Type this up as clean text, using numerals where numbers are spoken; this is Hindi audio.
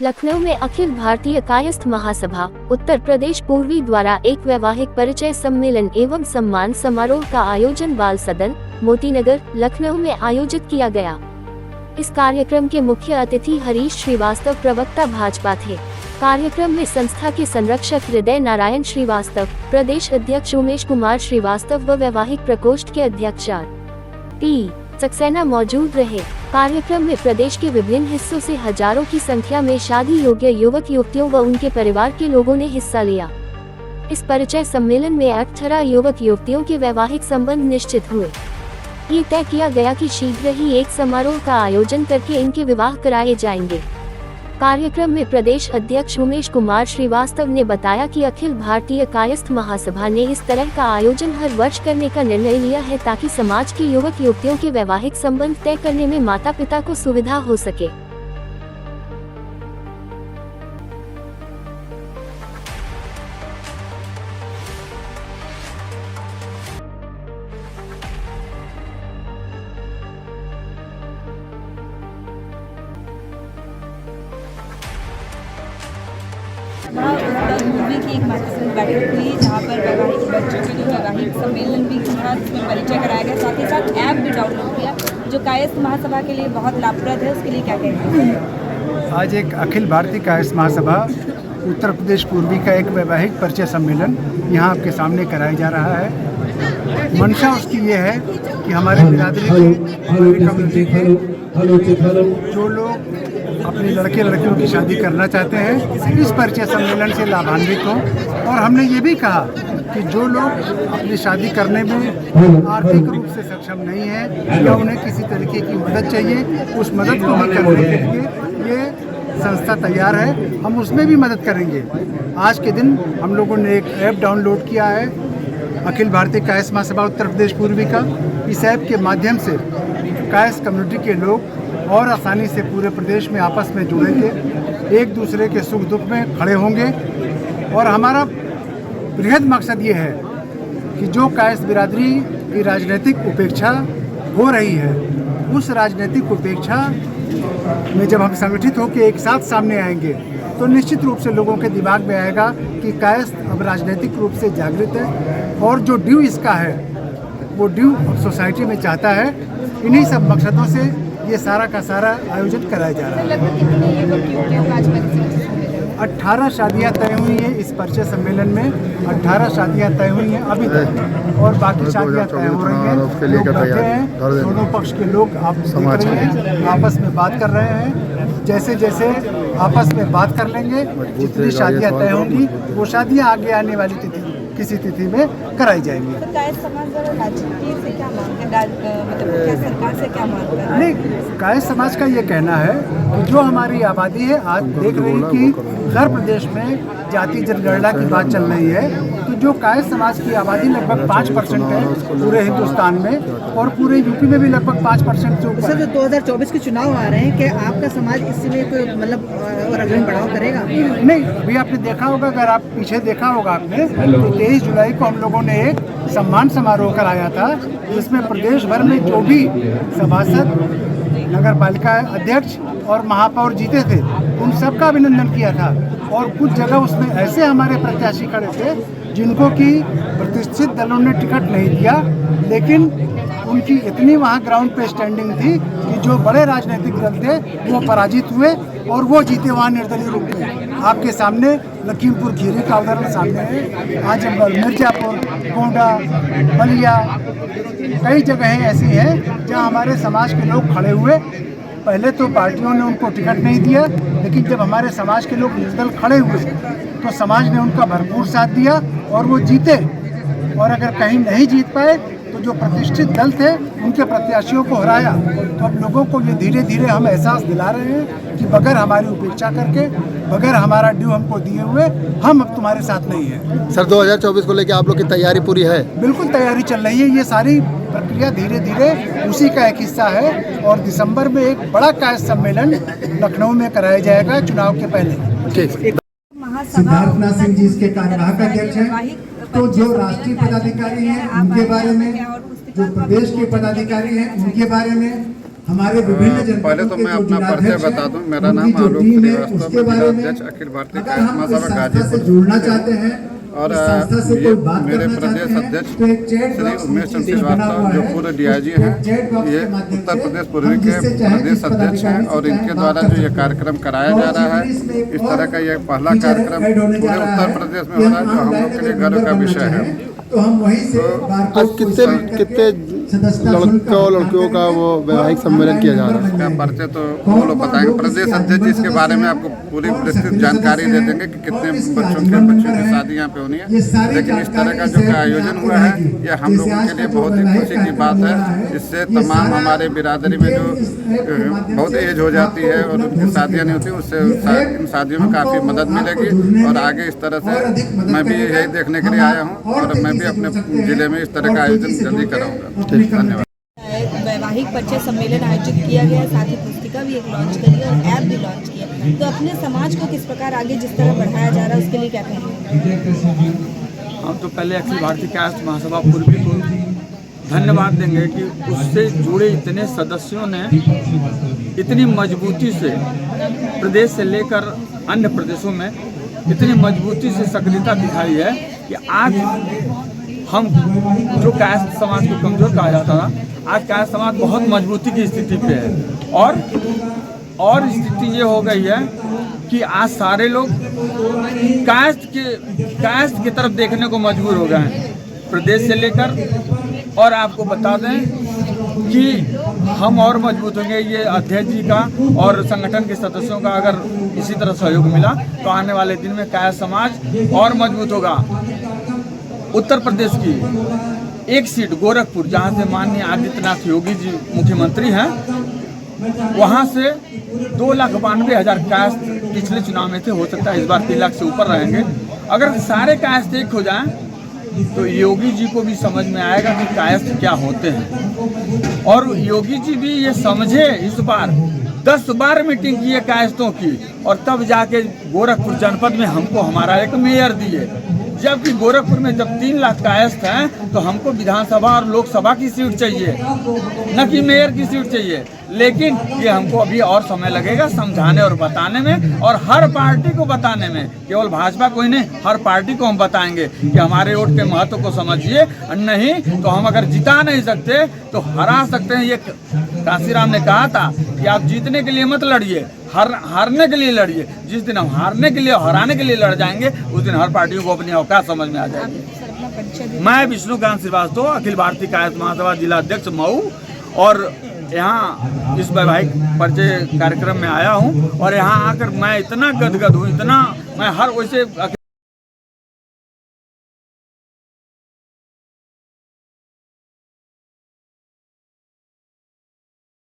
लखनऊ में अखिल भारतीय कायस्थ महासभा उत्तर प्रदेश पूर्वी द्वारा एक वैवाहिक परिचय सम्मेलन एवं सम्मान समारोह का आयोजन बाल सदन मोतीनगर लखनऊ में आयोजित किया गया। इस कार्यक्रम के मुख्य अतिथि हरीश श्रीवास्तव प्रवक्ता भाजपा थे। कार्यक्रम में संस्था के संरक्षक हृदय नारायण श्रीवास्तव, प्रदेश अध्यक्ष उमेश कुमार श्रीवास्तव व वैवाहिक प्रकोष्ठ के अध्यक्ष टी सक्सेना मौजूद रहे। कार्यक्रम में प्रदेश के विभिन्न हिस्सों से हजारों की संख्या में शादी योग्य युवक युवतियों व उनके परिवार के लोगों ने हिस्सा लिया। इस परिचय सम्मेलन में 18 युवक युवतियों के वैवाहिक संबंध निश्चित हुए। ये तय किया गया कि शीघ्र ही एक समारोह का आयोजन करके इनके विवाह कराए जाएंगे। कार्यक्रम में प्रदेश अध्यक्ष उमेश कुमार श्रीवास्तव ने बताया कि अखिल भारतीय कायस्थ महासभा ने इस तरह का आयोजन हर वर्ष करने का निर्णय लिया है ताकि समाज के युवक युवतियों के वैवाहिक संबंध तय करने में माता पिता को सुविधा हो सके। मूवी की एक महत्वपूर्ण बैठक हुई जहाँ पर वैवाहिक बच्चों के लिए वैवाहिक सम्मेलन भी हुआ, जिसमें परिचय कराया गया, साथ ही साथ ऐप भी डाउनलोड किया जो कायस्थ महासभा के लिए बहुत लाभप्रद है। उसके लिए क्या कहेंगे? आज एक अखिल भारतीय कायस्थ महासभा उत्तर प्रदेश पूर्वी का एक वैवाहिक परिचय सम्मेलन यहाँ आपके सामने कराया जा रहा है। मंशा उसकी ये है कि हमारे बिरादरी के जो लोग अपने लड़के लड़कियों की शादी करना चाहते हैं इस परिचय सम्मेलन से लाभान्वित हों। और हमने ये भी कहा कि जो लोग अपनी शादी करने में आर्थिक रूप से सक्षम नहीं है या उन्हें किसी तरीके की मदद चाहिए, उस मदद को भी करने के लिए ये संस्था तैयार है, हम उसमें भी मदद करेंगे। आज के दिन हम लोगों ने एक ऐप डाउनलोड किया है अखिल भारतीय कायस्थ महासभा उत्तर प्रदेश पूर्वी का। इस ऐप के माध्यम से कायस्थ कम्युनिटी के लोग और आसानी से पूरे प्रदेश में आपस में जुड़ेंगे, एक दूसरे के सुख दुख में खड़े होंगे। और हमारा बृहद मकसद ये है कि जो कायस्थ बिरादरी की राजनीतिक उपेक्षा हो रही है, उस राजनीतिक उपेक्षा में जब हम संगठित होकर एक साथ सामने आएंगे तो निश्चित रूप से लोगों के दिमाग में आएगा कि कायस्थ अब राजनीतिक रूप से जागृत है और जो ड्यू इसका है वो ड्यू अब सोसाइटी में चाहता है। इन्हीं सब मकसदों से ये सारा का सारा आयोजित कराया जा रहा है। 18 शादियाँ तय हुई हैं इस परिचय सम्मेलन में, 18 शादियाँ तय हुई हैं अभी तक और बाकी शादियाँ तय हो रही हैं। लोग बैठे हैं, दोनों पक्ष के लोग आप देख रहे हैं आपस में बात कर रहे हैं। जैसे जैसे आपस में बात कर लेंगे जितनी शादियाँ तय होंगी वो शादियाँ आगे आने वाली किसी तिथि में कराई जाएंगी। कायस्थ समाज से क्या मांग है, मतलब क्या सरकार से क्या मांग है? नहीं, कायस्थ समाज का ये कहना है कि जो हमारी आबादी है, आज देख रही हैं कि उत्तर प्रदेश में जाति जनगणना की बात चल रही है, तो जो कायस्थ समाज की आबादी लगभग 5% है पूरे हिंदुस्तान में और पूरे यूपी में भी लगभग 5% से ऊपर। सर, जो 2024 के चुनाव आ रहे हैं, क्या आपका समाज इसमें कोई मतलब और अग्रणी बढ़ाव करेगा? नहीं, अभी आपने देखा होगा, अगर आप पीछे देखा होगा आपने तो 23 जुलाई को हम लोगों ने एक सम्मान समारोह कराया था जिसमें प्रदेश भर में जो भी सभासद, नगर पालिका अध्यक्ष और महापौर जीते थे उन सबका अभिनंदन किया था। और कुछ जगह उसमें ऐसे हमारे प्रत्याशी खड़े थे जिनको कि प्रतिष्ठित दलों ने टिकट नहीं दिया, लेकिन उनकी इतनी वहाँ ग्राउंड पे स्टैंडिंग थी कि जो बड़े राजनीतिक दल थे वो पराजित हुए और वो जीते वहाँ निर्दलीय रूप में। आपके सामने लखीमपुर खीरी का उदाहरण सामने है, आजमगढ़, मिर्जापुर, गोंडा, बलिया, कई जगहें ऐसी हैं जहाँ हमारे समाज के लोग खड़े हुए। पहले तो पार्टियों ने उनको टिकट नहीं दिया, लेकिन जब हमारे समाज के लोग निर्दल खड़े हुए तो समाज ने उनका भरपूर साथ दिया और वो जीते। और अगर कहीं नहीं जीत पाए तो जो प्रतिष्ठित दल थे उनके प्रत्याशियों को हराया। तो अब लोगों को ये धीरे धीरे हम एहसास दिला रहे हैं कि बगैर हमारी उपेक्षा करके, बगैर हमारा ड्यू हमको दिए हुए, हम अब तुम्हारे साथ नहीं है। सर, 2024 को लेकर आप लोग की तैयारी पूरी है? बिल्कुल तैयारी चल रही है। ये सारी प्रक्रिया धीरे धीरे उसी का एक हिस्सा है और दिसंबर में एक बड़ा कायस्थ सम्मेलन लखनऊ में कराया जाएगा चुनाव के पहले। सिद्धार्थनाथ सिंह जी इसके कार्यवाहक अध्यक्ष हैं। तो जो राष्ट्रीय पदाधिकारी हैं उनके बारे में, जो प्रदेश के पदाधिकारी हैं उनके बारे में, हमारे विभिन्न जनपदों पहले तो के मैं जो अपना परिचय जिलाध्यक्ष बता दूं। हैं, मेरा नाम उनकी जो आलोक टीम है, श्रीवास्तव, उसके मैं बारे में जिलाध्यक्ष अखिल भारतीय अगर कायस्थ हम इस महासभा संस्था से गाजीपुर जुड़ना चाहते हैं और इस संस्था से ये कोई बात मेरे करना प्रदेश चाहते हैं, अध्यक्ष तो एक चैट श्री बॉक्स उमेश चंद्र नीचे बना श्रीवास्तव हुआ जो है। पूर्व डीआईजी उस हैं, चैट बॉक्स ये के माध्यम उत्तर से प्रदेश पूर्वी हम के जिससे चाहें प्रदेश जिस अध्यक्ष हैं पदाधिकारी और से इनके चाहें द्वारा बात जो कर ये सकते हैं। कार्यक्रम कराया और जा रहा है, इसमें एक इस और तरह का ये पहला फीचर कार्यक्रम ऐड होने जा पूरे रहा उत्तर है प्रदेश में कि हो रहा है, हम जो हम ऑनलाइन लोग के अगर लिए गर्व नंबर का करना विषय है। चाहें, तो हम वहीं से बारकोड आज को कितने स्कैन करके सदस्यता शुल्क का लड़कों लड़कियों का वो वैवाहिक सम्मेलन किया जा रहा है? इसका परिचय तो वो लोग बताएंगे। प्रदेश अध्यक्ष जी इसके बारे में आपको पूरी विस्तृत जानकारी दे देंगे कि कितने बच्चों की शादी यहाँ पे होनी है। लेकिन इस तरह का जो आयोजन हुआ है, ये हम लोगों के लिए बहुत ही खुशी की बात है। इससे तमाम हमारे बिरादरी में जो बहुत एज हो जाती है और उनकी शादियाँ नहीं होती, उससे इन शादियों में काफ़ी मदद मिलेगी। और आगे इस तरह से मैं भी यही देखने के लिए आया हूँ और मैं भी अपने जिले में इस तरह का आयोजन जल्दी कराऊंगा। धन्यवाद। वैवाहिक परिचय सम्मेलन आयोजित किया गया, साथ ही पुस्तिका भी एक लॉन्च करी और ऐप भी लॉन्च किया। तो अपने समाज को किस प्रकार आगे जिस तरह बढ़ाया जा रहा है उसके लिए क्या कहेंगे? हम तो पहले अखिल भारतीय कायस्थ महासभा पूर्वी को धन्यवाद देंगे कि उससे जुड़े इतने सदस्यों ने इतनी मजबूती से प्रदेश से लेकर अन्य प्रदेशों में इतनी मजबूती से सक्रियता दिखाई है कि आज हम जो कायस्थ समाज को कमज़ोर कहा जाता था, आज कायस्थ समाज बहुत मजबूती की स्थिति पे है। और स्थिति ये हो गई है कि आज सारे लोग कायस्थ की तरफ देखने को मजबूर हो गए हैं, प्रदेश से लेकर। और आपको बता दें कि हम और मजबूत होंगे, ये अध्यक्ष जी का और संगठन के सदस्यों का अगर इसी तरह सहयोग मिला तो आने वाले दिन में कायस्थ समाज और मजबूत होगा। उत्तर प्रदेश की एक सीट गोरखपुर, जहाँ से माननीय आदित्यनाथ योगी जी मुख्यमंत्री हैं, वहाँ से 2,92,000 कायस्थ पिछले चुनाव में थे। हो सकता है इस बार 3 लाख से ऊपर रहेंगे। अगर सारे कायस्थ एक हो जाएं तो योगी जी को भी समझ में आएगा कि कायस्थ क्या होते हैं। और योगी जी भी ये समझे, इस बार 10 बार मीटिंग की है कायस्थों की, और तब जाके गोरखपुर जनपद में हमको हमारा एक मेयर दिए। जबकि गोरखपुर में जब 3 लाख कायस्थ हैं तो हमको विधानसभा और लोकसभा की सीट चाहिए, न कि मेयर की सीट चाहिए। लेकिन ये हमको अभी और समय लगेगा समझाने और बताने में, और हर पार्टी को बताने में। केवल भाजपा को ही नहीं, हर पार्टी को हम बताएंगे कि हमारे वोट के महत्व को समझिए। नहीं तो हम अगर जिता नहीं सकते तो हरा सकते हैं। ये काशीराम ने कहा था कि आप जीतने के लिए मत लड़िए, हारने के लिए लड़िए। जिस दिन हम हारने के लिए, हराने के लिए लड़ जाएंगे, उस दिन हर पार्टियों को अपनी औकात समझ में आ जाएगी। मैं विष्णुकांत श्रीवास्तव, अखिल भारतीय कायस्थ महासभा जिला अध्यक्ष मऊ, और यहाँ इस वैवाहिक परिचय कार्यक्रम में आया हूँ। और यहाँ आकर मैं इतना गदगद हूँ, इतना मैं हर वैसे